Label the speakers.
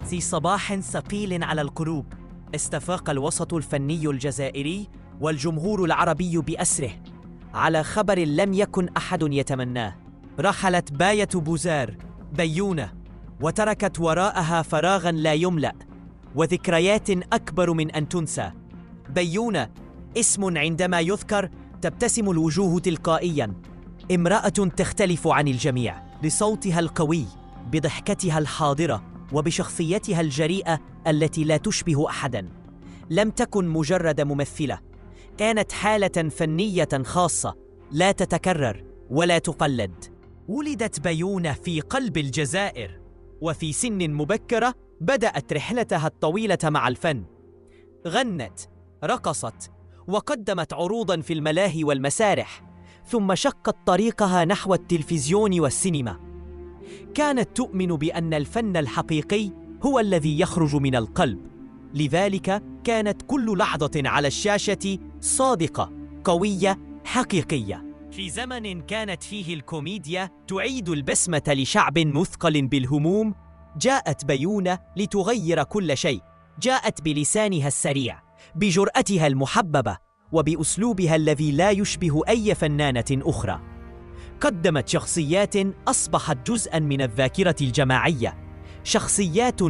Speaker 1: في صباح ثقيل على القلوب، استفاق الوسط الفني الجزائري والجمهور العربي بأسره على خبر لم يكن أحد يتمناه. رحلت باية بوزار بيونة، وتركت وراءها فراغاً لا يملأ وذكريات أكبر من أن تنسى. بيونة اسم عندما يذكر تبتسم الوجوه تلقائياً، امرأة تختلف عن الجميع، لصوتها القوي، بضحكتها الحاضرة، وبشخصيتها الجريئة التي لا تشبه أحداً. لم تكن مجرد ممثلة، كانت حالة فنية خاصة لا تتكرر ولا تقلد. ولدت بيونة في قلب الجزائر، وفي سن مبكرة بدأت رحلتها الطويلة مع الفن. غنت، رقصت، وقدمت عروضاً في الملاهي والمسارح، ثم شقت طريقها نحو التلفزيون والسينما. كانت تؤمن بأن الفن الحقيقي هو الذي يخرج من القلب، لذلك كانت كل لحظة على الشاشة صادقة، قوية، حقيقية. في زمن كانت فيه الكوميديا تعيد البسمة لشعب مثقل بالهموم، جاءت بيونة لتغير كل شيء. جاءت بلسانها السريع، بجرأتها المحببة، وبأسلوبها الذي لا يشبه أي فنانة أخرى. قدمت شخصيات أصبحت جزءاً من الذاكرة الجماعية، شخصيات